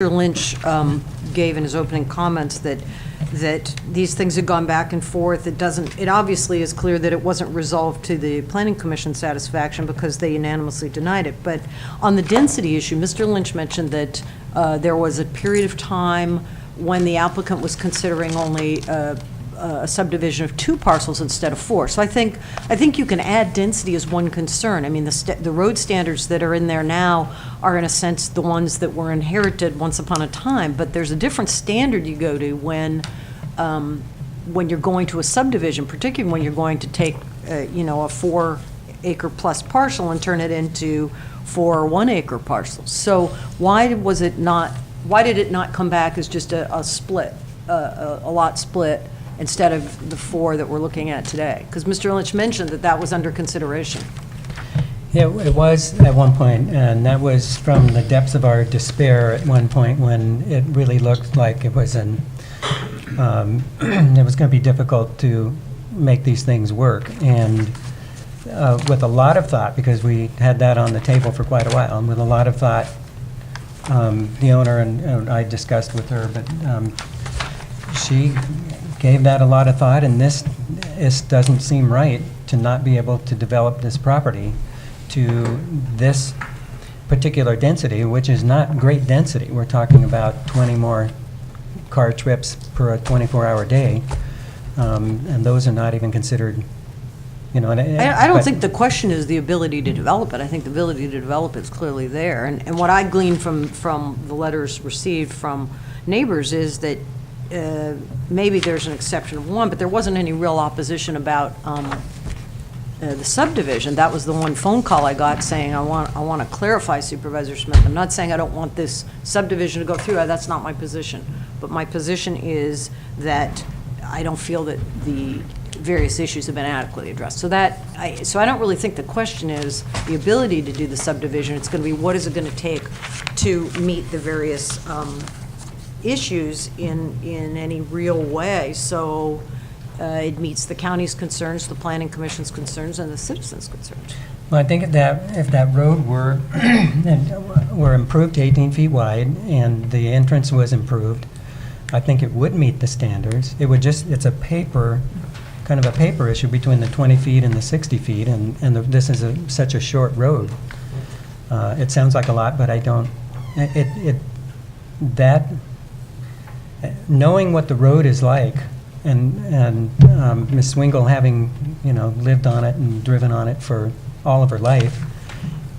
Lynch gave in his opening comments that these things had gone back and forth. It obviously is clear that it wasn't resolved to the Planning Commission satisfaction because they unanimously denied it. But on the density issue, Mr. Lynch mentioned that there was a period of time when the applicant was considering only a subdivision of 2 parcels instead of 4. So I think you can add density as one concern. I mean, the road standards that are in there now are in a sense the ones that were inherited once upon a time, but there's a different standard you go to when you're going to a subdivision, particularly when you're going to take a 4-acre plus parcel and turn it into 4 1-acre parcels. So why did it not come back as just a split, a lot split, instead of the 4 that we're looking at today? Because Mr. Lynch mentioned that was under consideration. Yeah, it was at one point, and that was from the depths of our despair at one point when it really looked like it was it was going to be difficult to make these things work. And with a lot of thought, because we had that on the table for quite a while, and with a lot of thought, the owner and I discussed with her, but she gave that a lot of thought, and this doesn't seem right to not be able to develop this property to this particular density, which is not great density. We're talking about 20 more car trips per a 24-hour day, and those are not even considered, I don't think the question is the ability to develop it. I think the ability to develop it is clearly there. And what I gleaned from the letters received from neighbors is that maybe there's an exception of 1, but there wasn't any real opposition about the subdivision. That was the one phone call I got saying, I want to clarify, Supervisor Smith. I'm not saying I don't want this subdivision to go through. That's not my position. But my position is that I don't feel that the various issues have been adequately addressed. So I don't really think the question is the ability to do the subdivision. It's going to be what is it going to take to meet the various issues in any real way, so it meets the county's concerns, the Planning Commission's concerns, and the citizens' concerns. Well, I think if that road were improved to 18 feet wide and the entrance was improved, I think it would meet the standards. It's a kind of a paper issue between the 20 feet and the 60 feet, and this is such a short road. It sounds like a lot, but I don't. Knowing what the road is like, and Ms. Swingle having lived on it and driven on it for all of her life,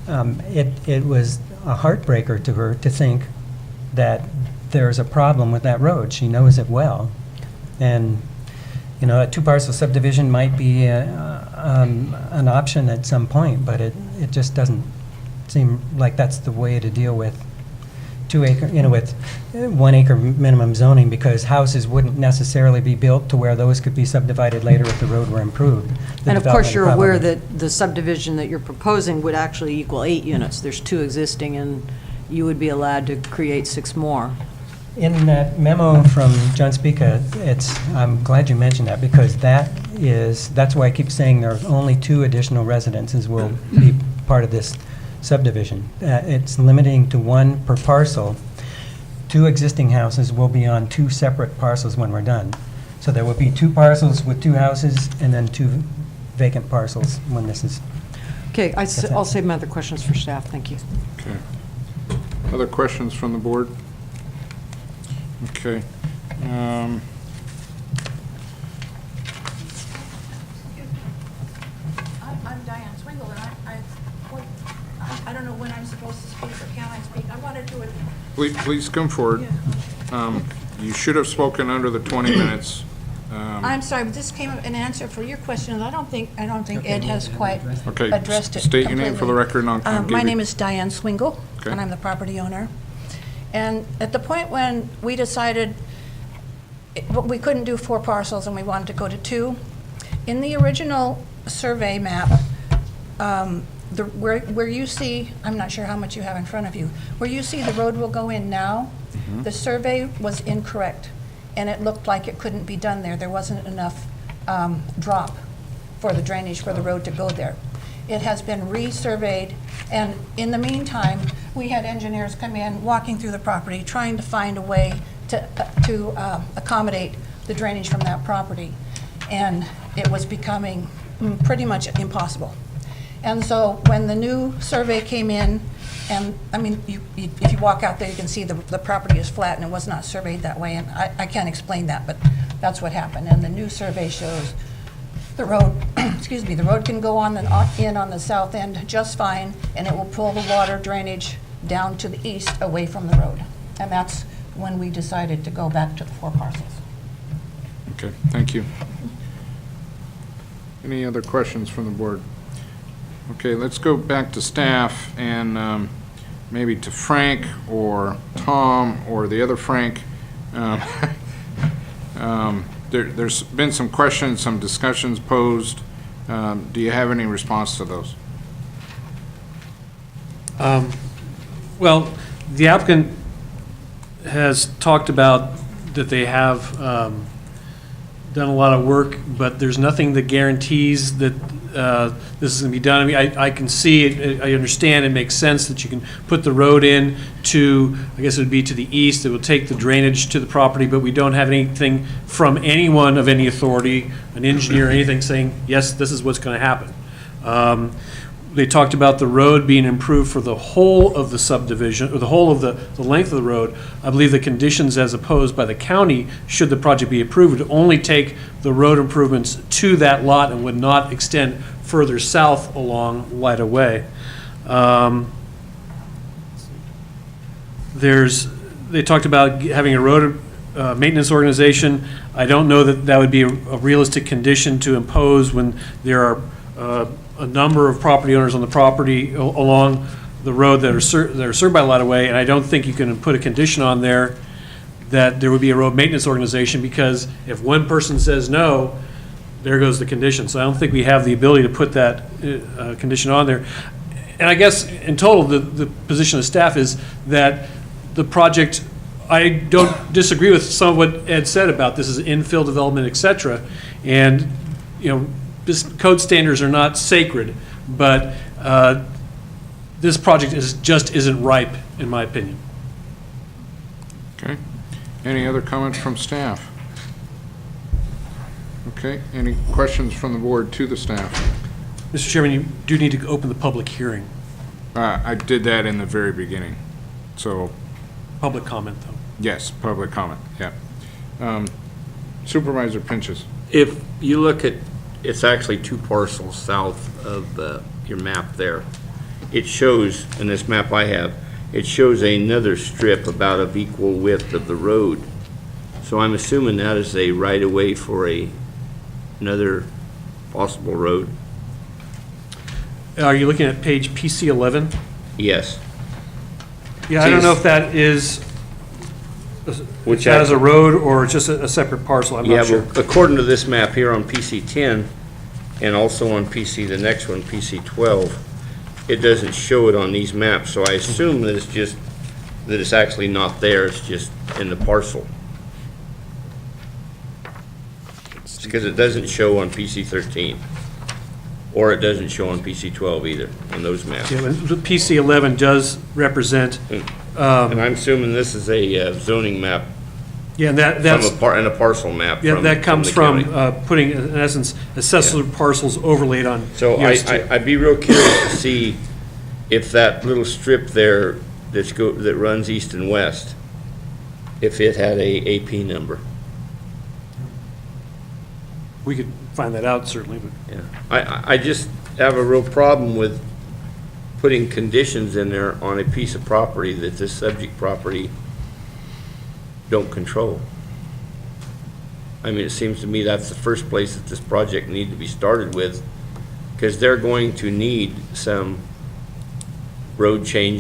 it was a heartbreaker to her to think that there's a problem with that road. She knows it well, and a 2-parcel subdivision might be an option at some point, but it just doesn't seem like that's the way to deal with 2-acre, with 1-acre minimum zoning, because houses wouldn't necessarily be built to where those could be subdivided later if the road were improved. And of course, you're aware that the subdivision that you're proposing would actually equal 8 units. There's 2 existing, and you would be allowed to create 6 more. In that memo from John Spica, I'm glad you mentioned that, because that's why I keep saying there are only 2 additional residences will be part of this subdivision. It's limiting to 1 per parcel. 2 existing houses will be on 2 separate parcels when we're done. So there will be 2 parcels with 2 houses and then 2 vacant parcels when this is. Okay, I'll save my other questions for staff. Thank you. Okay. Other questions from the board? Okay. I'm Diane Swingle, and I don't know when I'm supposed to speak or can I speak. I want to do it. Please come forward. You should have spoken under the 20 minutes. I'm sorry, but this came in answer for your question, and I don't think Ed has quite addressed it. State your name for the record. My name is Diane Swingle, okay, and I'm the property owner. And at the point when we decided we couldn't do 4 parcels and we wanted to go to 2, in the original survey map, where you see, I'm not sure how much you have in front of you, where you see the road will go in now, the survey was incorrect, and it looked like it couldn't be done there. There wasn't enough drop for the drainage for the road to go there. It has been resurveyed, and in the meantime, we had engineers come in, walking through the property, trying to find a way to accommodate the drainage from that property. And it was becoming pretty much impossible. And so when the new survey came in, and I mean, if you walk out there, you can see the property is flat and it was not surveyed that way. And I can't explain that, but that's what happened. And the new survey shows the road, excuse me, the road can go on in on the south end just fine, and it will pull the water drainage down to the east away from the road. And that's when we decided to go back to the 4 parcels. Okay, thank you. Any other questions from the board? Okay, let's go back to staff and maybe to Frank or Tom or the other Frank. There's been some questions, some discussions posed. Do you have any response to those? Well, the applicant has talked about that they have done a lot of work, but there's nothing that guarantees that this is going to be done. I mean, I can see it, I understand, it makes sense that you can put the road in to, I guess it would be to the east, it will take the drainage to the property, but we don't have anything from anyone of any authority, an engineer or anything saying, yes, this is what's going to happen. They talked about the road being improved for the whole of the subdivision, or the whole of the length of the road. I believe the conditions as opposed by the county, should the project be approved, would only take the road improvements to that lot and would not extend further south along Lida Way. They talked about having a road maintenance organization. I don't know that that would be a realistic condition to impose when there are a number of property owners on the property along the road that are served by Lida Way, and I don't think you can put a condition on there that there would be a road maintenance organization, because if one person says no, there goes the condition. So I don't think we have the ability to put that condition on there. And I guess in total, the position of staff is that the project, I don't disagree with some of what Ed said about this is infill development, et cetera. And, you know, this code standards are not sacred, but this project just isn't ripe, in my opinion. Okay. Any other comments from staff? Okay. Any questions from the board to the staff? Mr. Chairman, you do need to open the public hearing. I did that in the very beginning. So, Public comment, though. yes, public comment, yeah. Supervisor Pinches. If you look at, it's actually 2 parcels south of your map there. It shows, in this map I have, it shows another strip about of equal width of the road. So I'm assuming that is a right-of-way for another possible road? Are you looking at page PC 11? Yes. Yeah, I don't know if that is, Which that is a actually- road or just a separate parcel, I'm Yeah, not sure. well, according to this map here on PC 10, and also on PC, the next one, PC 12, it doesn't show it on these maps, so I assume that it's actually not there, it's just in the parcel. It's because it doesn't show on PC 13, or it doesn't show on PC 12 either, on those maps. Yeah, but the PC 11 does represent, And I'm assuming this is a zoning map yeah, from that's, and a parcel map yeah, from that comes the from county. putting, in essence, accessory parcels overlaid on. So yours too. I'd be real curious to see if that little strip there that runs east and west, if it had a AP number. We could find that out, certainly, but. Yeah. I just have a real problem with putting conditions in there on a piece of property that this subject property don't control. I mean, it seems to me that's the first place that this project need to be started with, because they're going to need some road changes